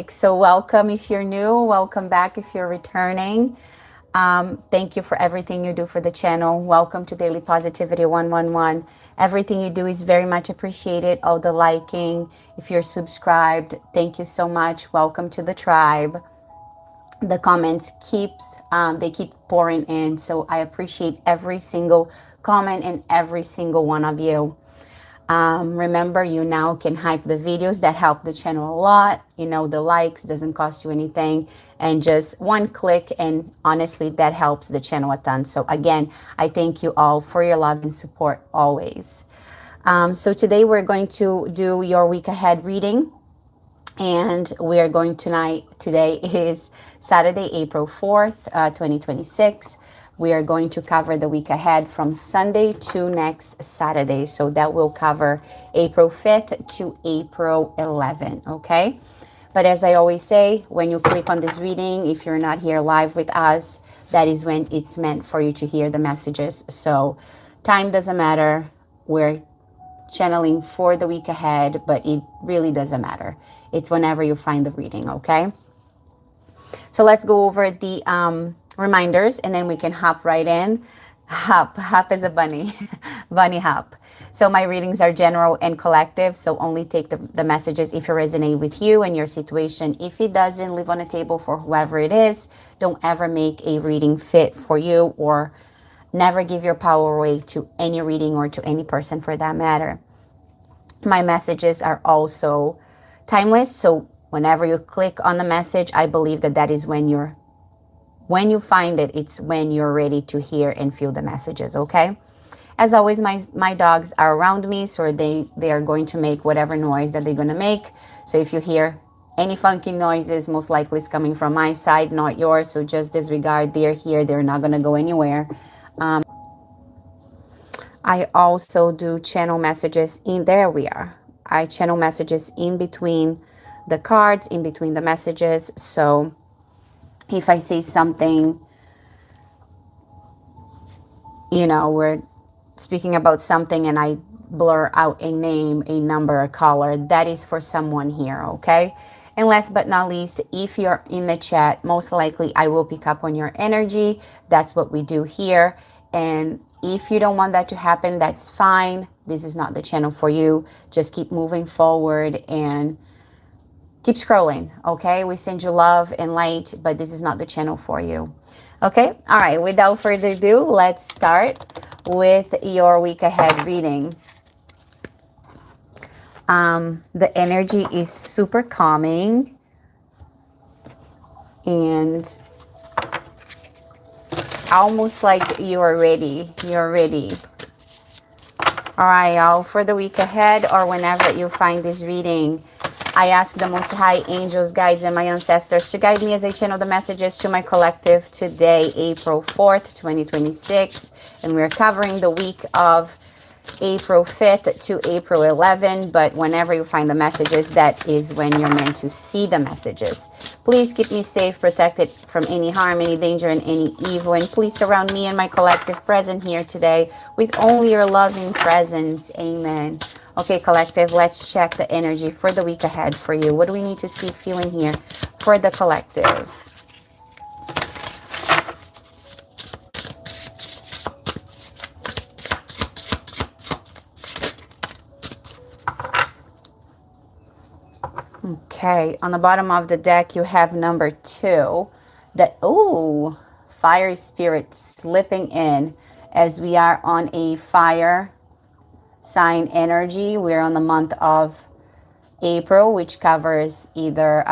like. So welcome if you're new. Welcome back if you're returning. Thank you for everything you do for the channel. Welcome to Daily Positivity 111. Everything you do is very much appreciated. All the liking. If you're subscribed, thank you so much. Welcome to the tribe. The comments they keep pouring in. So I appreciate every single comment and every single one of you. Remember, you now can hype the videos that help the channel a lot. You know, the likes doesn't cost you anything, and just one click, and honestly that helps the channel a ton. So again, I thank you all for your love and support always. So today we're going to do your week ahead reading, and we are going today is Saturday, April 4th, 2026. We are going to cover the week ahead from Sunday to next Saturday. So that will cover April 5th to April 11th, okay? But as I always say, when you click on this reading, if you're not here live with us, that is when it's meant for you to hear the messages. So time doesn't matter. We're channeling for the week ahead, but it really doesn't matter. It's whenever you find the reading, okay? So let's go over the reminders, and then we can hop right in. Hop is a bunny. Bunny hop. So my readings are general and collective, so only take the messages if it resonates with you and your situation. If it doesn't, leave on a table for whoever it is. Don't ever make a reading fit for you, or never give your power away to any reading or to any person for that matter. My messages are also timeless, so whenever you click on the message, I believe that is when you find it, it's when you're ready to hear and feel the messages, okay? As always, my dogs are around me, so they are going to make whatever noise that they're going to make. So if you hear any funky noises, most likely it's coming from my side, not yours. So just disregard. They're here. They're not going to go anywhere. I also do channel messages in there. I channel messages in between the cards, in between the messages. So if I say something, you know, we're speaking about something and I blur out a name, a number, a color, that is for someone here, okay? And last but not least, if you're in the chat, most likely I will pick up on your energy. That's what we do here. And if you don't want that to happen, that's fine. This is not the channel for you. Just keep moving forward and keep scrolling, okay? We send you love and light, but this is not the channel for you. Okay? All right, without further ado, let's start with your week ahead reading. The energy is super calming and almost like you're ready. You're ready. All right, y'all, for the week ahead or whenever you find this reading, I ask the Most High angels, guides, and my ancestors to guide me as I channel the messages to my collective today, April 4th, 2026. And we're covering the week of April 5th to April 11th. But whenever you find the messages, that is when you're meant to see the messages. Please keep me safe, protected from any harm, any danger, and any evil. And please surround me and my collective present here today with only your loving presence. Amen. Okay, collective, let's check the energy for the week ahead for you. What do we need to see, feeling here for the collective? Okay, on the bottom of the deck, you have number 2. Fire spirit slipping in as we are on a fire sign energy. We're on the month of April, which covers either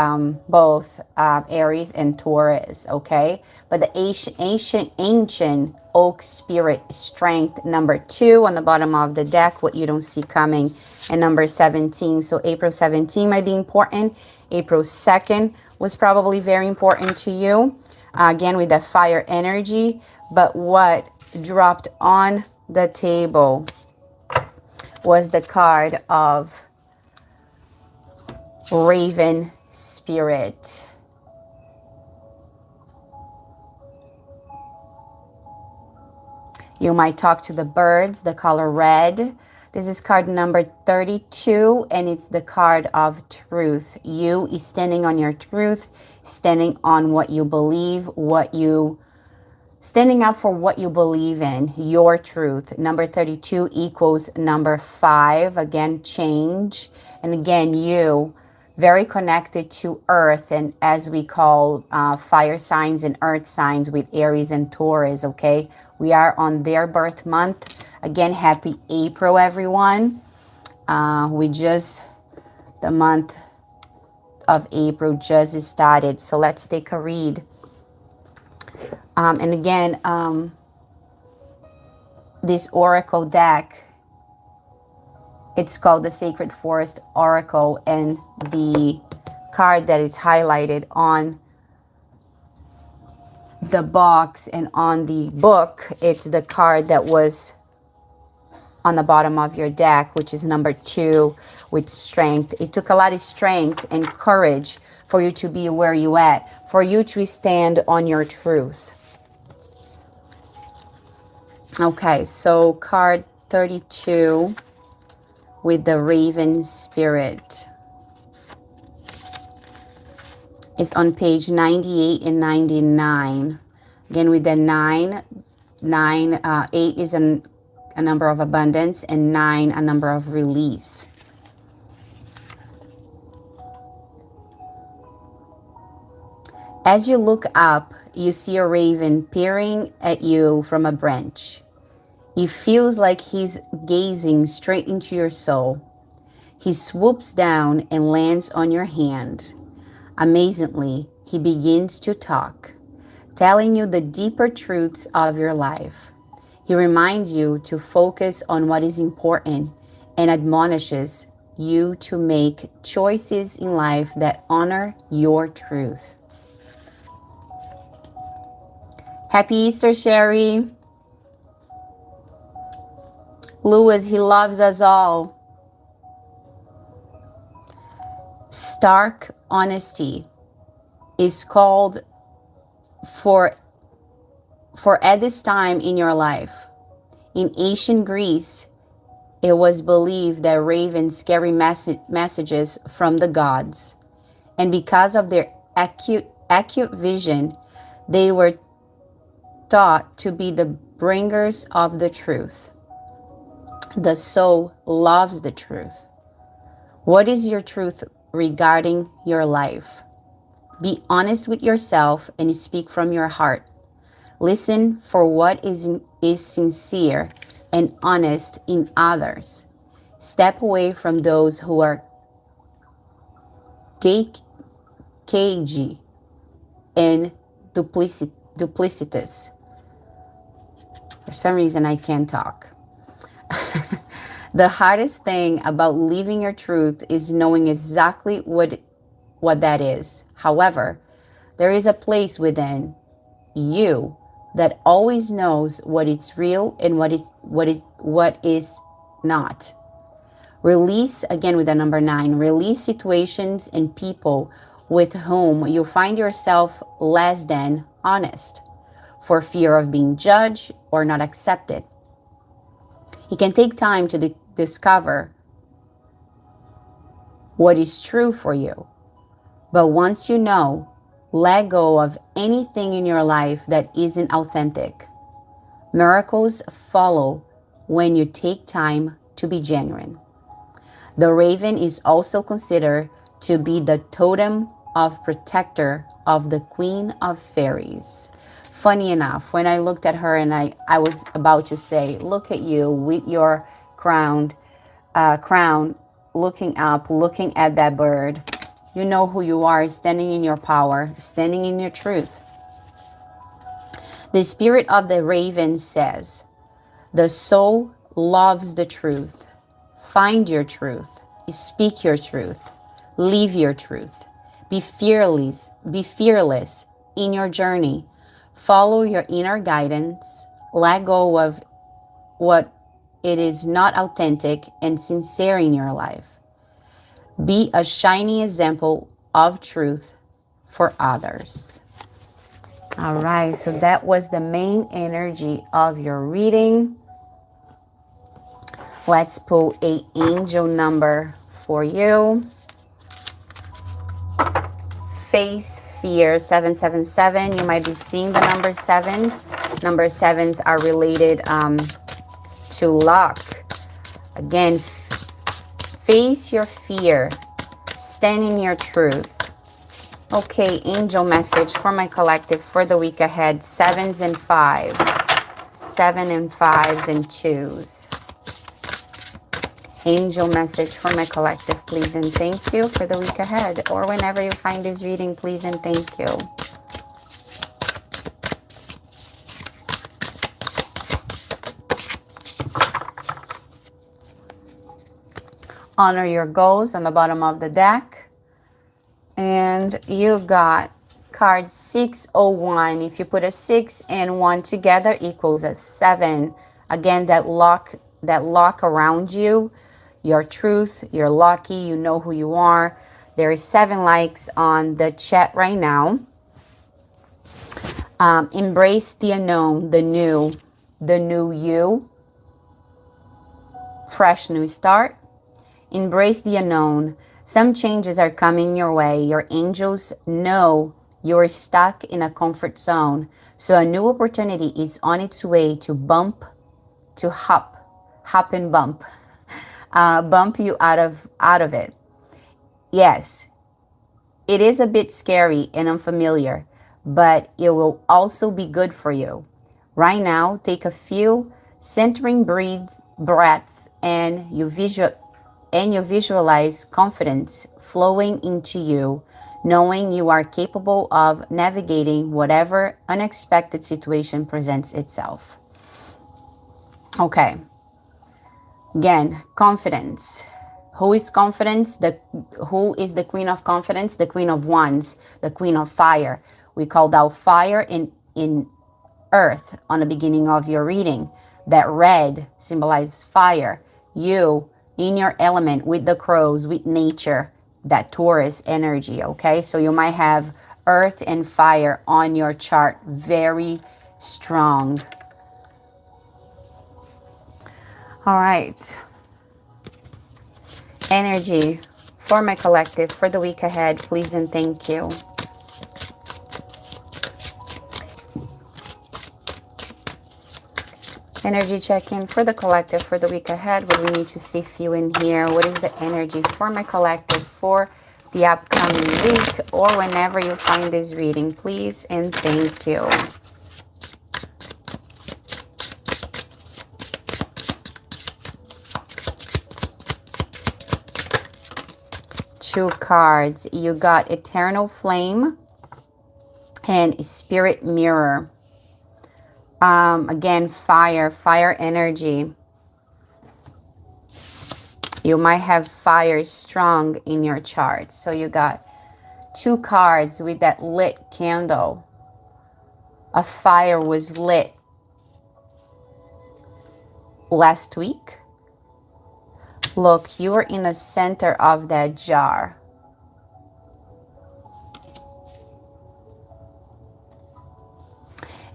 both Aries and Taurus, okay? But the ancient oak spirit strength, number 2 on the bottom of the deck, what you don't see coming, and number 17. So April 17 might be important. April 2nd was probably very important to you, again with the fire energy. But what dropped on the table was the card of Raven Spirit. You might talk to the birds, the color red. This is card number 32, and it's the card of truth. You is standing on your truth, standing on what you believe, standing up for what you believe in, your truth. Number 32 equals number 5. Again, change. And again, you, very connected to earth, and as we call fire signs and earth signs with Aries and Taurus, okay? We are on their birth month. Again, happy April, everyone. The month of April just started. So let's take a read. And again, this oracle deck, it's called the Sacred Forest Oracle, and the card that is highlighted on the box and on the book, it's the card that was on the bottom of your deck, which is number 2, with strength. It took a lot of strength and courage for you to be where you at, for you to stand on your truth. Okay, so card 32 with the Raven Spirit. It's on page 98 and 99. Again, with the 9, 8 is a number of abundance, and 9 a number of release. As you look up, you see a raven peering at you from a branch. It feels like he's gazing straight into your soul. He swoops down and lands on your hand. Amazingly, he begins to talk, telling you the deeper truths of your life. He reminds you to focus on what is important and admonishes you to make choices in life that honor your truth. Happy Easter, Sherry. Lewis, he loves us all. Stark honesty is called for at this time in your life. In ancient Greece, it was believed that ravens carry messages from the gods. And because of their acute vision, they were thought to be the bringers of the truth. The soul loves the truth. What is your truth regarding your life? Be honest with yourself and speak from your heart. Listen for what is sincere and honest in others. Step away from those who are cagey and duplicitous. For some reason, I can't talk. The hardest thing about living your truth is knowing exactly what that is. However, there is a place within you that always knows what is real and what is not. Release, again with the number 9, release situations and people with whom you find yourself less than honest for fear of being judged or not accepted. It can take time to discover what is true for you. But once you know, let go of anything in your life that isn't authentic. Miracles follow when you take time to be genuine. The raven is also considered to be the totem of protector of the Queen of Fairies. Funny enough, when I looked at her and I was about to say, look at you with your crown, looking up, looking at that bird. You know who you are, standing in your power, standing in your truth. The spirit of the raven says, the soul loves the truth. Find your truth. Speak your truth. Live your truth. Be fearless in your journey. Follow your inner guidance. Let go of what it is not authentic and sincere in your life. Be a shining example of truth for others. All right, so that was the main energy of your reading. Let's pull a angel number for you. Face fear 777. You might be seeing the number sevens. Number sevens are related to luck. Again, face your fear. Stand in your truth. Okay, angel message for my collective for the week ahead. Sevens and fives. 7 and 5s and 2s. Angel message for my collective, please and thank you for the week ahead. Or whenever you find this reading, please and thank you. Honor your goals on the bottom of the deck. And you got card 601. If you put a 6 and 1 together equals a 7. Again, that lock around you, your truth, you're lucky, you know who you are. There is 7 likes on the chat right now. Embrace the unknown, the new you. Fresh new start. Embrace the unknown. Some changes are coming your way. Your angels know you're stuck in a comfort zone. So a new opportunity is on its way to hop and bump. Bump you out of it. Yes, it is a bit scary and unfamiliar, but it will also be good for you. Right now, take a few centering breaths and you visualize confidence flowing into you, knowing you are capable of navigating whatever unexpected situation presents itself. Okay. Again, confidence. Who is confidence? Who is the queen of confidence? The queen of wands, the queen of fire. We called out fire in earth on the beginning of your reading. That red symbolizes fire. You in your element with the crows, with nature, that Taurus energy, okay? So you might have earth and fire on your chart, very strong. All right. Energy for my collective for the week ahead, please and thank you. Energy check-in for the collective for the week ahead. What do we need to see for you in here? What is the energy for my collective for the upcoming week or whenever you find this reading, please and thank you. Two cards. You got Eternal Flame and Spirit Mirror. Again, fire energy. You might have fire strong in your chart. So you got 2 cards with that lit candle. A fire was lit last week. Look, you are in the center of that jar.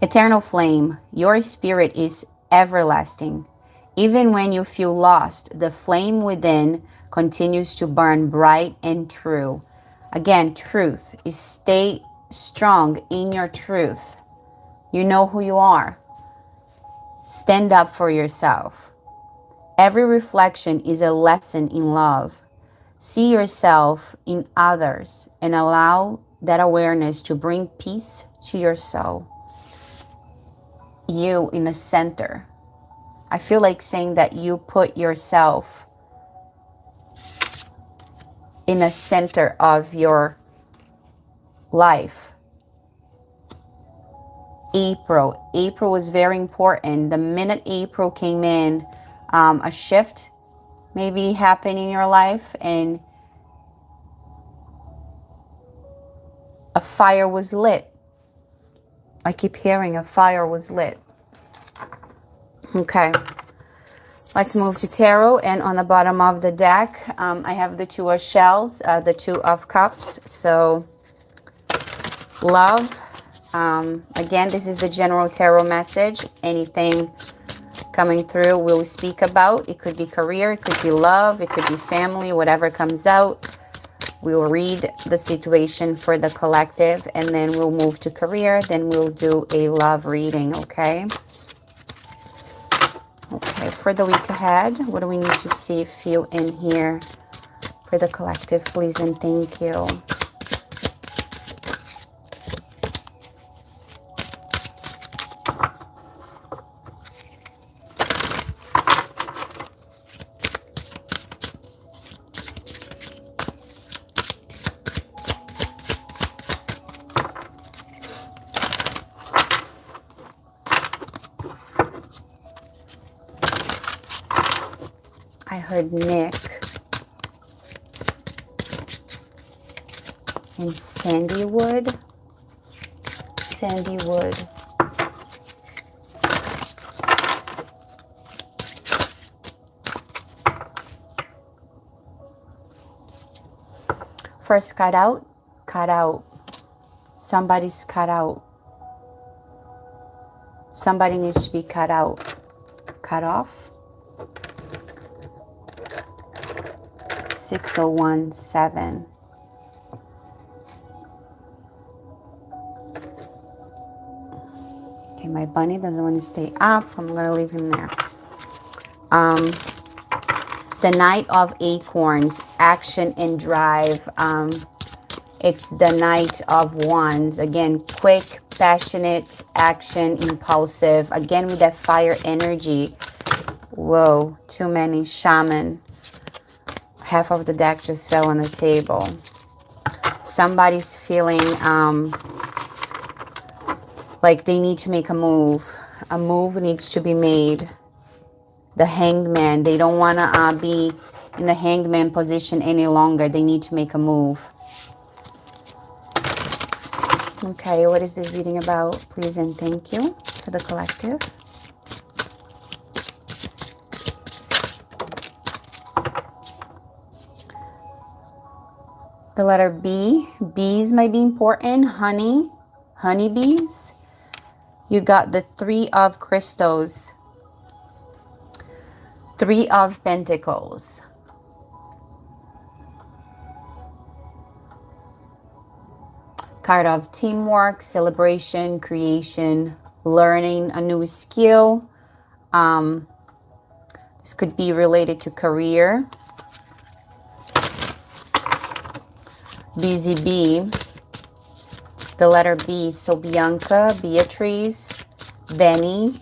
Eternal flame, your spirit is everlasting. Even when you feel lost, the flame within continues to burn bright and true. Again, truth is stay strong in your truth. You know who you are. Stand up for yourself. Every reflection is a lesson in love. See yourself in others and allow that awareness to bring peace to your soul. You in the center. I feel like saying that you put yourself in the center of your life. April was very important. The minute April came in, a shift maybe happened in your life and a fire was lit. I keep hearing a fire was lit. Okay. Let's move to tarot. And on the bottom of the deck, I have the 2 of shells, the 2 of cups. So, love. Again, this is the general tarot message. Anything coming through we'll speak about. It could be career, it could be love, it could be family, whatever comes out. We'll read the situation for the collective, and then we'll move to career. Then we'll do a love reading, okay? Okay, for the week ahead, what do we need to see, feel, in here for the collective, please and thank you. I heard Nick and Sandywood. Sandywood. First, cut out, cut out. Somebody's cut out. Somebody needs to be cut out. Cut off. 6017. Okay, my bunny doesn't want to stay up. I'm going to leave him there. The Knight of Acorns, action and drive. It's the Knight of Wands. Again, quick, passionate, action, impulsive. Again, with that fire energy. Whoa, too many. Shaman. Half of the deck just fell on the table. Somebody's feeling like they need to make a move. A move needs to be made. The Hanged Man. They don't want to be in the Hanged Man position any longer. They need to make a move. Okay, what is this reading about? Please and thank you for the collective. The letter B. Bees might be important. Honey. Honeybees. You got the Three of Crystals. Three of Pentacles. Card of teamwork, celebration, creation, learning a new skill. This could be related to career. Busy Bee, the letter B. So Bianca, Beatrice, Benny,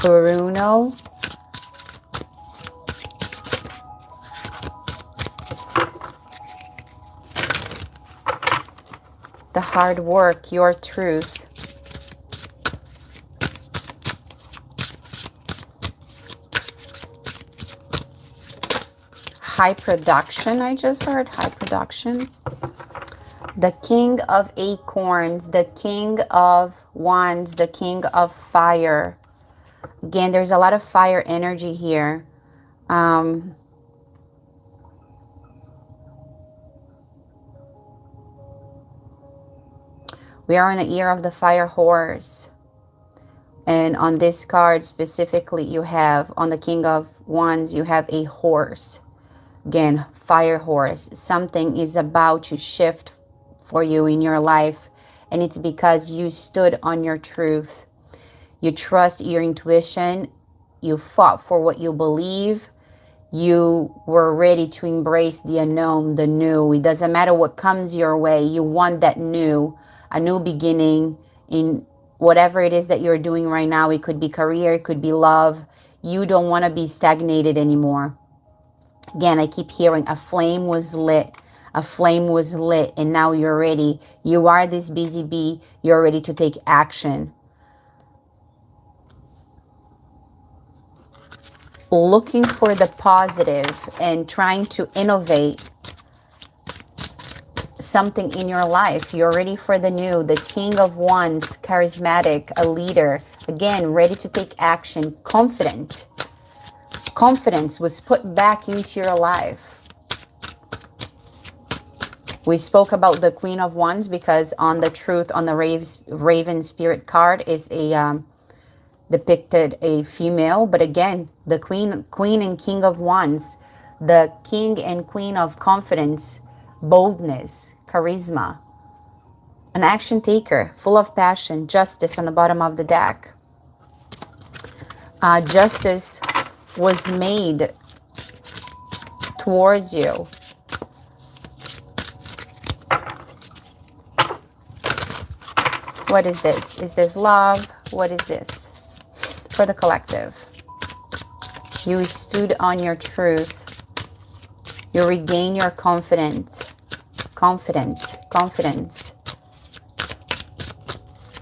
Bruno, the hard work, your truth. High production, I just heard. High production. The King of Acorns, the King of Wands, the King of Fire. Again, there's a lot of fire energy here. We are in the year of the fire horse. And on this card specifically, you have, on the King of Wands, you have a horse. Again, fire horse. Something is about to shift for you in your life. And it's because you stood on your truth. You trust your intuition. You fought for what you believe. You were ready to embrace the unknown, the new. It doesn't matter what comes your way. You want that new, a new beginning in whatever it is that you're doing right now. It could be career, it could be love. You don't want to be stagnated anymore. Again, I keep hearing a flame was lit. A flame was lit, and now you're ready. You are this busy bee. You're ready to take action. Looking for the positive and trying to innovate something in your life. You're ready for the new. The King of Wands, charismatic, a leader. Again, ready to take action, confident. Confidence was put back into your life. We spoke about the Queen of Wands because on the truth, on the Raven Spirit card is a depicted a female. But again, the Queen and King of Wands, the King and Queen of confidence, boldness, charisma, an action taker, full of passion, justice on the bottom of the deck. Justice was made towards you. What is this? Is this love? What is this? For the collective. You stood on your truth. You regain your confidence. Confidence.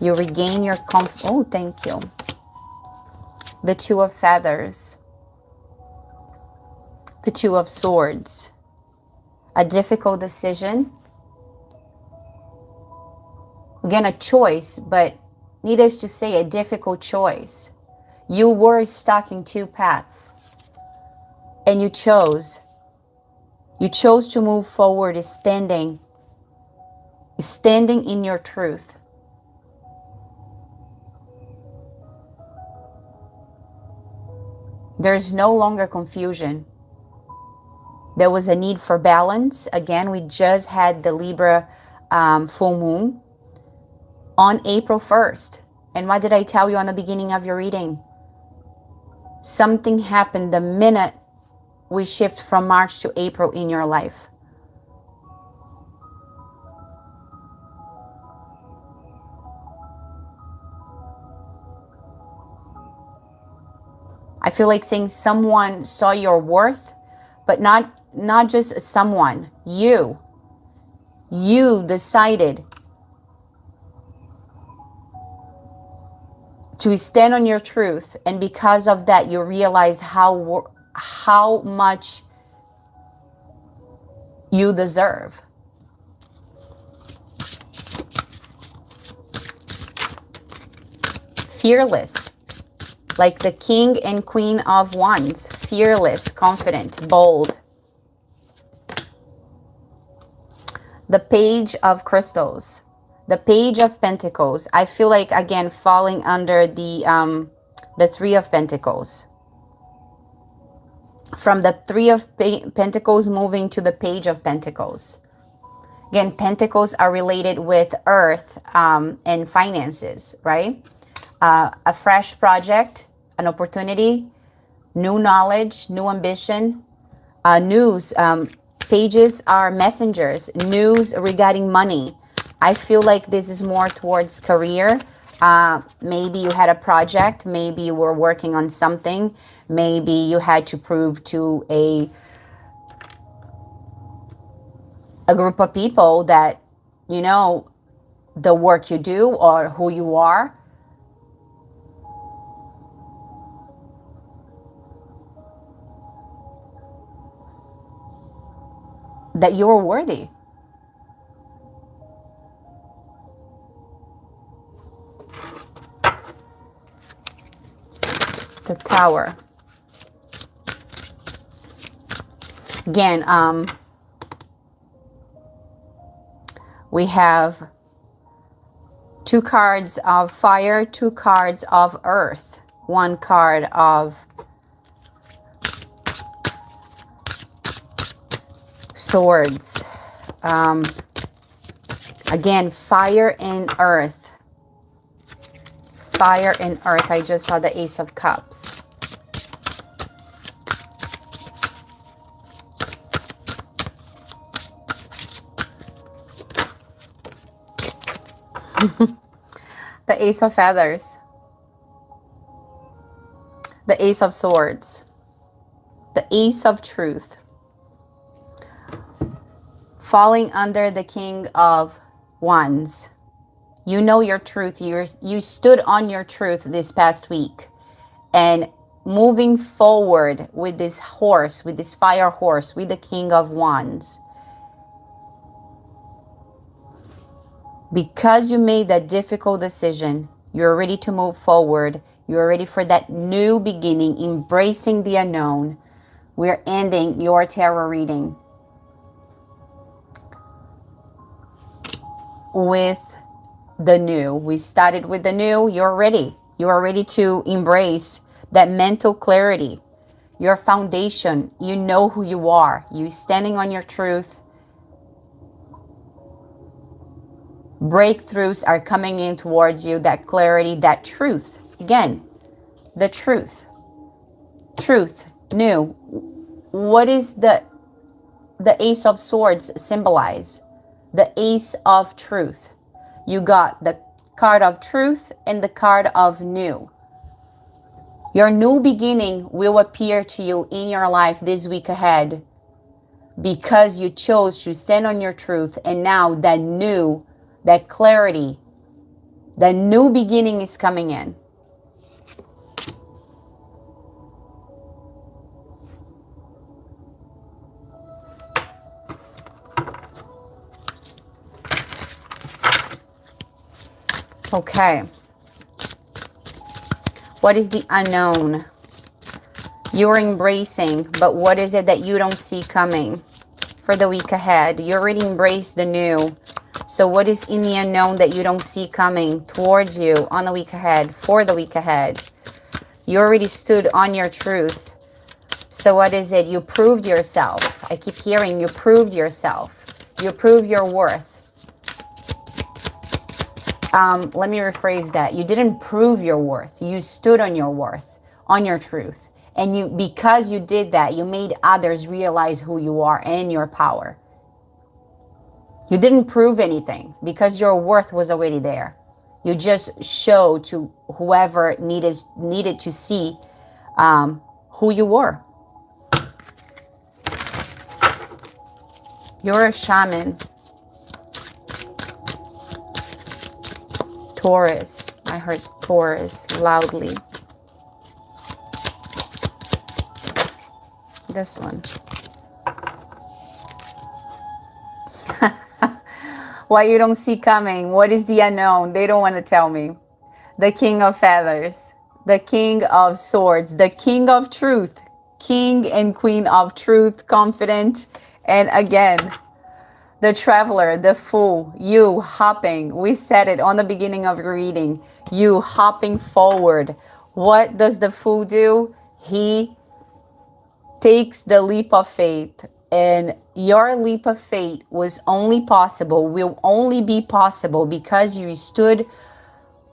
You regain your oh, thank you. The Two of Feathers. The Two of Swords. A difficult decision. Again, a choice, but needless to say, a difficult choice. You were stuck in two paths. And you chose. You chose to move forward, standing in your truth. There's no longer confusion. There was a need for balance. Again, we just had the Libra full moon on April 1st. And what did I tell you on the beginning of your reading? Something happened the minute we shift from March to April in your life. I feel like saying someone saw your worth, but not just someone. You decided to stand on your truth, and because of that, you realize how much you deserve. Fearless. Like the King and Queen of Wands. Fearless, confident, bold. The Page of Crystals. The Page of Pentacles. I feel like, again, falling under the Three of Pentacles. From the Three of Pentacles moving to the Page of Pentacles. Again, Pentacles are related with Earth and finances, right? A fresh project, an opportunity, new knowledge, new ambition, news. Pages are messengers, news regarding money. I feel like this is more towards career. Maybe you had a project, maybe you were working on something, maybe you had to prove to a group of people that, you know, the work you do or who you are. That you're worthy. The Tower. Again, we have 2 cards of fire, 2 cards of earth, 1 card of swords. Again, fire and earth. Fire and earth. I just saw the Ace of Cups. The Ace of Feathers. The Ace of Swords. The Ace of Truth. Falling under the King of Wands. You know your truth. You stood on your truth this past week. And moving forward with this horse, with this fire horse, with the King of Wands. Because you made that difficult decision, you're ready to move forward. You're ready for that new beginning, embracing the unknown. We're ending your tarot reading. with the new. We started with the new. You're ready. You are ready to embrace that mental clarity, your foundation. You know who you are. You standing on your truth. Breakthroughs are coming in towards you. That clarity, that truth. Again, the truth. Truth, new. What is the Ace of Swords symbolize? The Ace of Truth. You got the card of truth and the card of new. Your new beginning will appear to you in your life this week ahead because you chose to stand on your truth. And now that new, that clarity, that new beginning is coming in. Okay. What is the unknown? You're embracing, but what is it that you don't see coming for the week ahead? You already embraced the new. So what is in the unknown that you don't see coming towards you on the week ahead, for the week ahead? You already stood on your truth. So what is it? You proved yourself. I keep hearing you proved yourself. You proved your worth. Let me rephrase that. You didn't prove your worth. You stood on your worth, on your truth. And because you did that, you made others realize who you are and your power. You didn't prove anything because your worth was already there. You just showed to whoever needed to see who you were. You're a shaman. Taurus. I heard Taurus loudly. This one. What you don't see coming. What is the unknown? They don't want to tell me. The King of Feathers. The King of Swords. The King of Truth. King and Queen of Truth. Confident. And again, the Traveler, the Fool. You hopping. We said it on the beginning of the reading. You hopping forward. What does the Fool do? He takes the leap of faith. And your leap of faith was only possible, will only be possible because you stood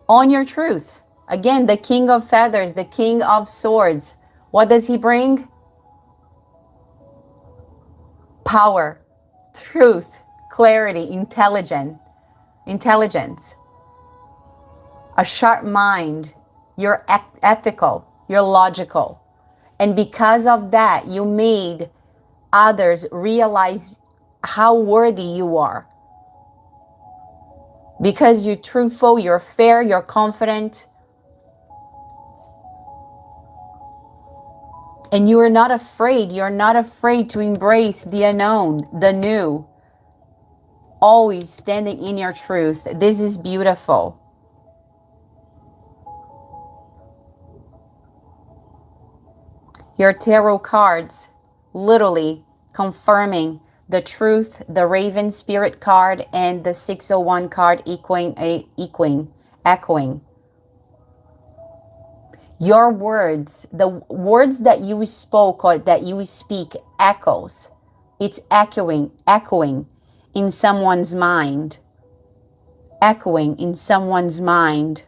on your truth. Again, the King of Feathers, the King of Swords. What does he bring? Power, truth, clarity, intelligence. A sharp mind. You're ethical. You're logical. And because of that, you made others realize how worthy you are. Because you're truthful, you're fair, you're confident. And you are not afraid. You're not afraid to embrace the unknown, the new. Always standing in your truth. This is beautiful. Your tarot cards literally confirming the truth, the Raven Spirit card and the 601 card echoing. Your words, the words that you spoke or that you speak echoes. It's echoing in someone's mind. Echoing in someone's mind.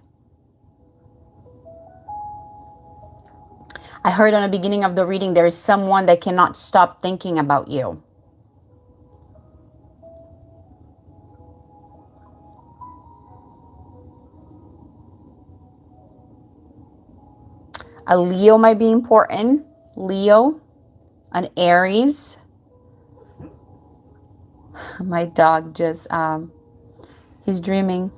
I heard on the beginning of the reading, there is someone that cannot stop thinking about you. A Leo might be important. Leo, an Aries. My dog just, he's dreaming.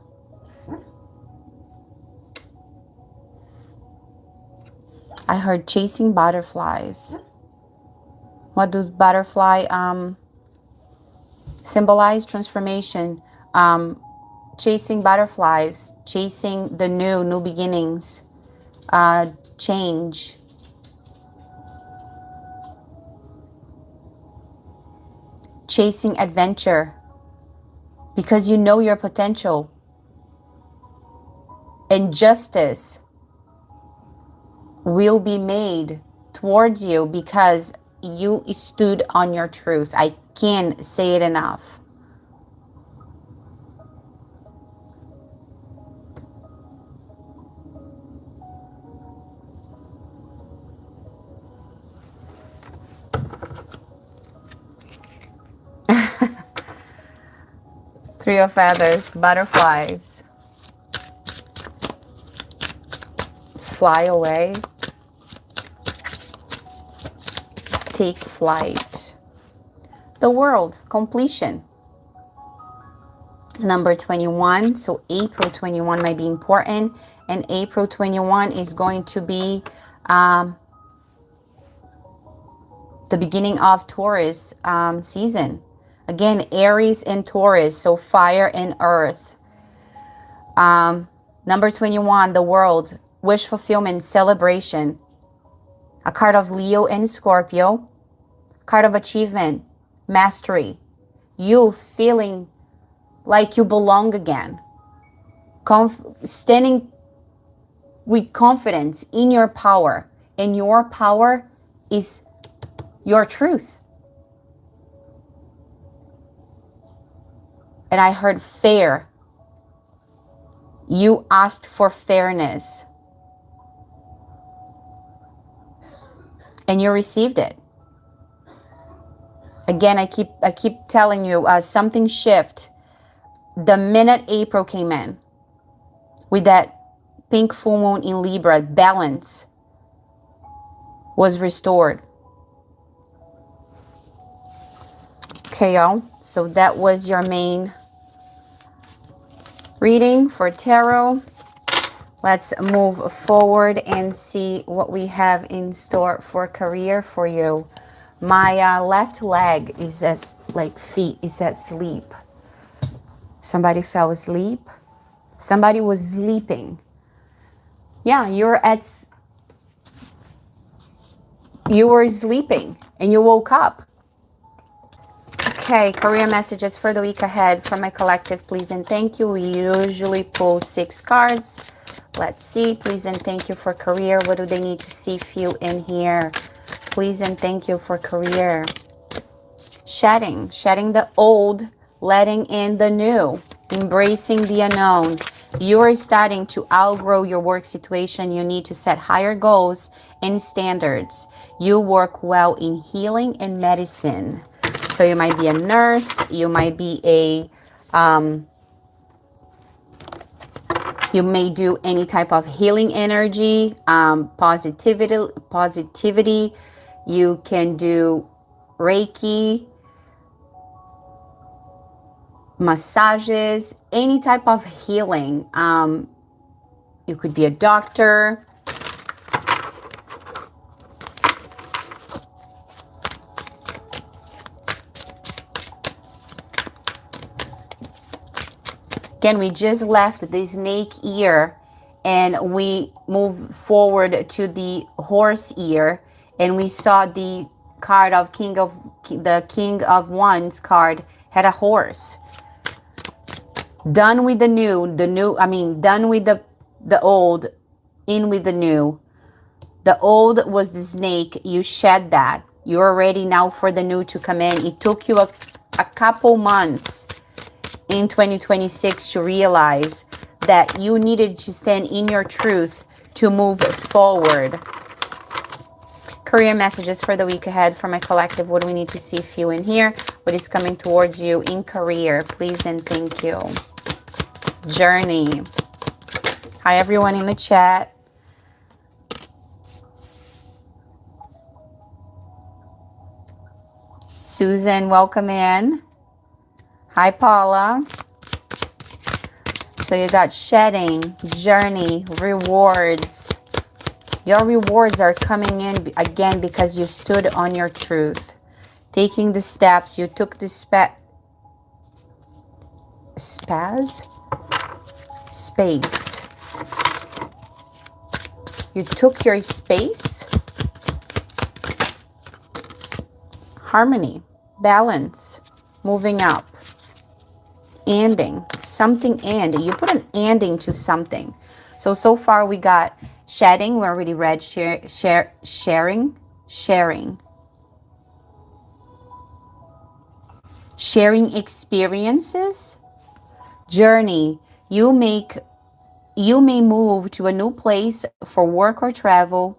I heard chasing butterflies. What does butterfly symbolize? Transformation. Chasing butterflies. Chasing the new beginnings. Change. Chasing adventure. because you know your potential. And justice will be made towards you because you stood on your truth. I can't say it enough. Three of feathers, butterflies. Fly away. Take flight. The world, completion. Number 21. So April 21 might be important. And April 21 is going to be the beginning of Taurus season. Again, Aries and Taurus, so fire and earth. Number 21, the world, wish fulfillment, celebration. A card of Leo and Scorpio. Card of achievement, mastery. You feeling like you belong again. Standing with confidence in your power. And your power is your truth. And I heard fair. You asked for fairness. And you received it. Again, I keep telling you, something shift the minute April came in. With that pink full moon in Libra, balance was restored. Okay, y'all. So that was your main reading for tarot. Let's move forward and see what we have in store for career for you. My left leg is as like feet is at sleep. Somebody fell asleep. Somebody was sleeping. Yeah, you were sleeping and you woke up. Okay, career messages for the week ahead from my collective, please and thank you. We usually pull 6 cards. Let's see, please and thank you for career. What do they need to see, feel, and hear? Please and thank you for career. Shedding the old, letting in the new, embracing the unknown. You are starting to outgrow your work situation. You need to set higher goals and standards. You work well in healing and medicine. So you might be a nurse, you might be you may do any type of healing energy, positivity. You can do Reiki, massages, any type of healing. You could be a doctor. Again, we just left the snake ear and we moved forward to the horse ear, and we saw the card of King of Wands card had a horse. Done with the new, done with the old, in with the new. The old was the snake, you shed that. You're ready now for the new to come in. It took you a couple months in 2026 to realize that you needed to stand in your truth to move forward. Career messages for the week ahead for my collective. What do we need to see, feel, and hear? What is coming towards you in career? Please and thank you. Journey. Hi, everyone in the chat. Susan, welcome in. Hi, Paula. So you got shedding, journey, rewards. Your rewards are coming in again because you stood on your truth. Taking the steps, you took the space. You took your space. Harmony, balance, moving up. ending. Something ending. You put an ending to something. So far we got shedding. We already read sharing. Sharing experiences. Journey. You may move to a new place for work or travel.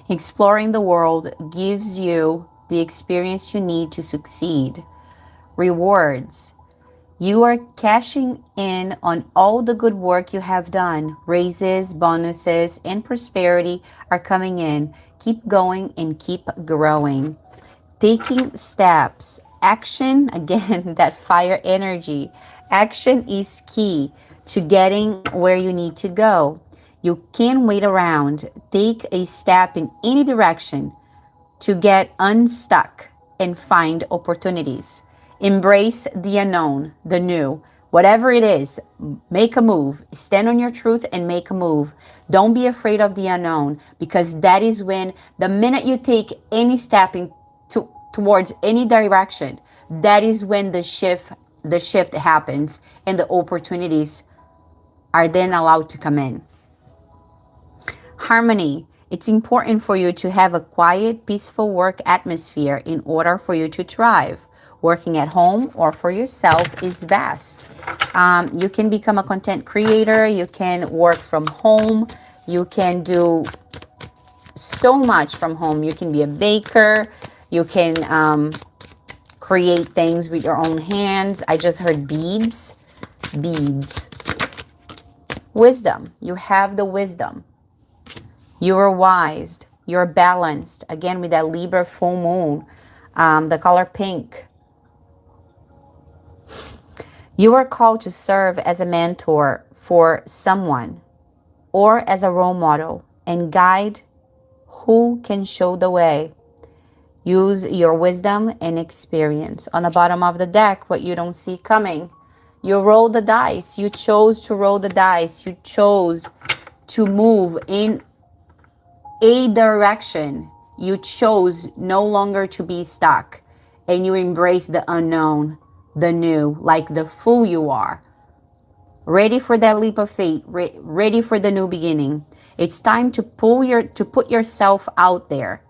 Exploring the world gives you the experience you need to succeed. Rewards. You are cashing in on all the good work you have done. Raises, bonuses, and prosperity are coming in. Keep going and keep growing. Taking steps. Action, again, that fire energy. Action is key to getting where you need to go. You can't wait around. Take a step in any direction to get unstuck and find opportunities. Embrace the unknown, the new. Whatever it is, make a move. Stand on your truth and make a move. Don't be afraid of the unknown, because that is when, the minute you take any step towards any direction, that is when the shift happens and the opportunities are then allowed to come in. Harmony. It's important for you to have a quiet, peaceful work atmosphere in order for you to thrive. Working at home or for yourself is best. You can become a content creator. You can work from home. You can do so much from home. You can be a baker. You can create things with your own hands. I just heard beads. Beads. Wisdom. You have the wisdom. You are wise. You're balanced. Again, with that Libra full moon, the color pink. You are called to serve as a mentor for someone or as a role model and guide who can show the way. Use your wisdom and experience. On the bottom of the deck, what you don't see coming. You roll the dice. You chose to roll the dice. You chose to move in a direction. You chose no longer to be stuck, and you embrace the unknown, the new, like the fool you are. Ready for that leap of faith, ready for the new beginning. It's time to put yourself out there.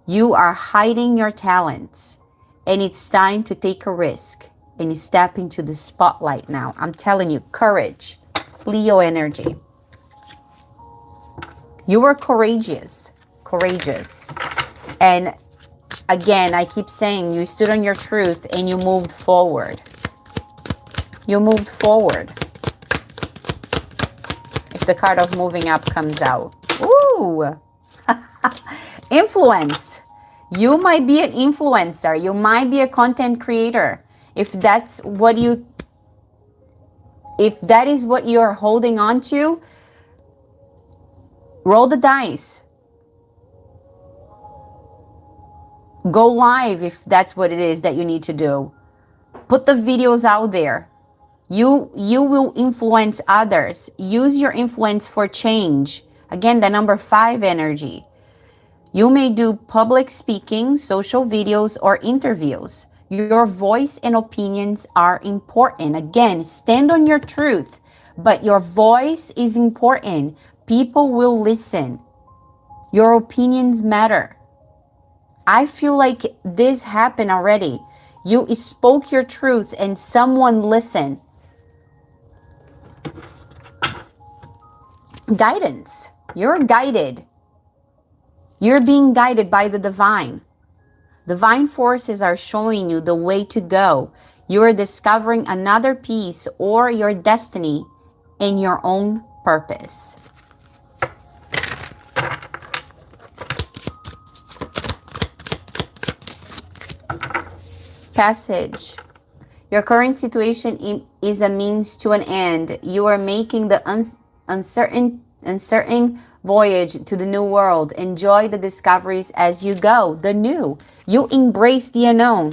You are hiding your talents, and it's time to take a risk and step into the spotlight now. I'm telling you, courage, Leo energy. You were courageous. And again, I keep saying, you stood on your truth and you moved forward. You moved forward. If the card of moving up comes out. Ooh. Influence. You might be an influencer. You might be a content creator. If that is what you're holding on to, roll the dice. Go live if that's what it is that you need to do. Put the videos out there. You will influence others. Use your influence for change. Again, the number 5 energy. You may do public speaking, social videos, or interviews. Your voice and opinions are important. Again, stand on your truth, but your voice is important. People will listen. Your opinions matter. I feel like this happened already. You spoke your truth and someone listened. Guidance. You're guided. You're being guided by the divine. Divine forces are showing you the way to go. You're discovering another piece or your destiny in your own purpose. Passage. Your current situation is a means to an end. You are making the uncertain voyage to the new world. Enjoy the discoveries as you go. The new. You embrace the unknown.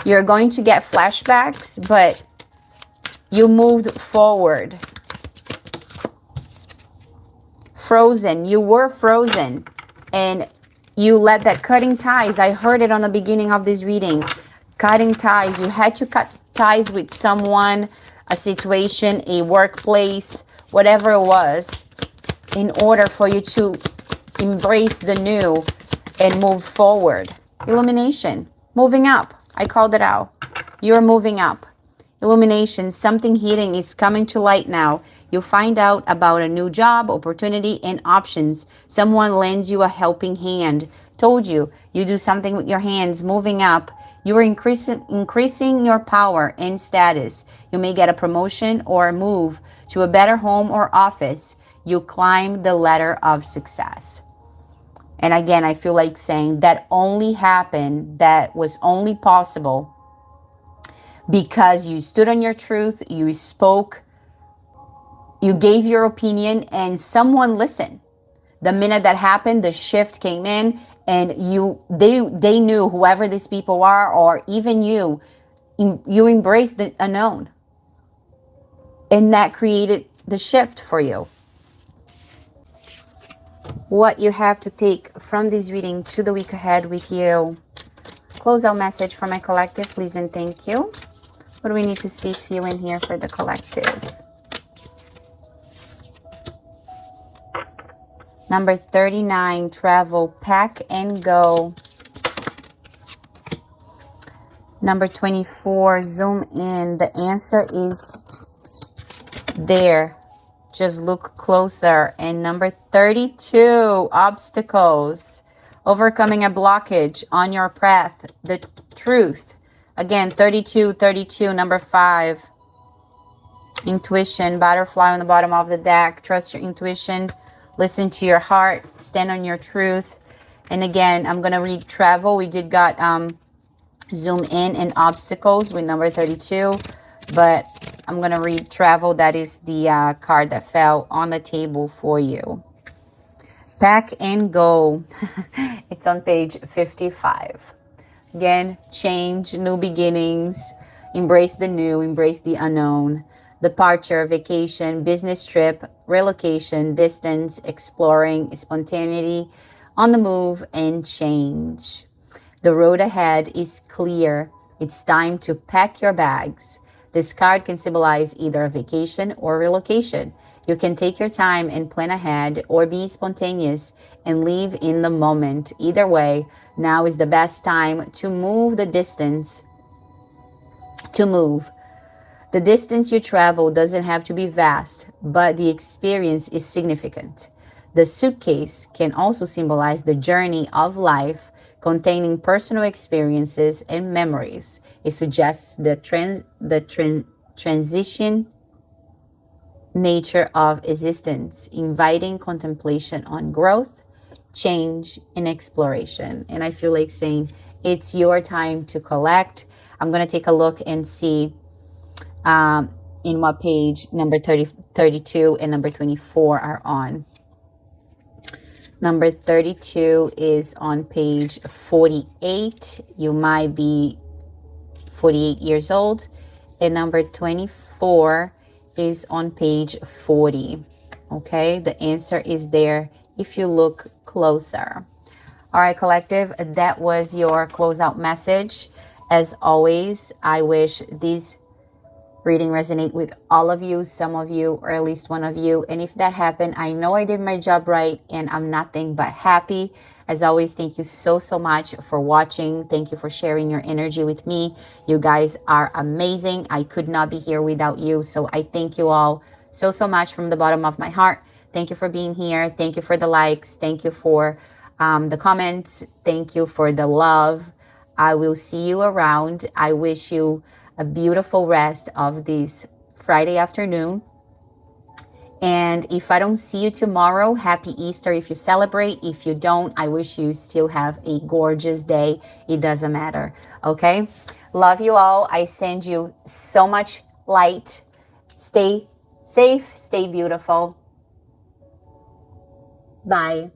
You're going to get flashbacks, but you moved forward. Frozen. You were frozen. And you let that cutting ties. I heard it on the beginning of this reading. cutting ties. You had to cut ties with someone, a situation, a workplace, whatever it was, in order for you to embrace the new and move forward. Illumination, moving up. I called it out. You're moving up. Illumination, something hidden is coming to light now. You'll find out about a new job, opportunity, and options. Someone lends you a helping hand. Told you, you do something with your hands, moving up. You are increasing your power and status. You may get a promotion or a move to a better home or office. You climb the ladder of success. And again, I feel like saying that only happened, that was only possible because you stood on your truth, you spoke, you gave your opinion, and someone listened. The minute that happened, the shift came in, and they knew, whoever these people are, or even you embraced the unknown. And that created the shift for you. What you have to take from this reading to the week ahead with you. Close out message for my collective, please and thank you. What do we need to see, feel, in here for the collective? Number 39, travel, pack and go. Number 24, zoom in. The answer is there. Just look closer. And number 32, obstacles. Overcoming a blockage on your path. The truth. Again, 32, 32, number 5. Intuition, butterfly on the bottom of the deck. Trust your intuition. Listen to your heart. Stand on your truth. And again, I'm going to read travel. We did got zoom in and obstacles with number 32. But I'm going to read travel. That is the card that fell on the table for you. Pack and go. It's on page 55. Again, change, new beginnings, embrace the new, embrace the unknown, departure, vacation, business trip, relocation, distance, exploring, spontaneity, on the move, and change. The road ahead is clear. It's time to pack your bags. This card can symbolize either a vacation or relocation. You can take your time and plan ahead, or be spontaneous and live in the moment. Either way, now is the best time to move the distance. The distance you travel doesn't have to be vast, but the experience is significant. The suitcase can also symbolize the journey of life, containing personal experiences and memories. It suggests the transition nature of existence, inviting contemplation on growth, change, and exploration. And I feel like saying it's your time to collect. I'm going to take a look and see in what page number 32 and number 24 are on. Number 32 is on page 48. You might be 48 years old. And number 24 is on page 40. Okay, the answer is there if you look closer. All right, collective, that was your closeout message. As always, I wish this reading resonate with all of you, some of you, or at least one of you. And if that happened, I know I did my job right, and I'm nothing but happy. As always, thank you so much for watching. Thank you for sharing your energy with me. You guys are amazing. I could not be here without you. So I thank you all so much from the bottom of my heart. Thank you for being here. Thank you for the likes. Thank you for the comments. Thank you for the love. I will see you around. I wish you a beautiful rest of this Friday afternoon. And if I don't see you tomorrow, happy Easter if you celebrate. If you don't, I wish you still have a gorgeous day. It doesn't matter. Okay? Love you all. I send you so much light. Stay safe. Stay beautiful. Bye.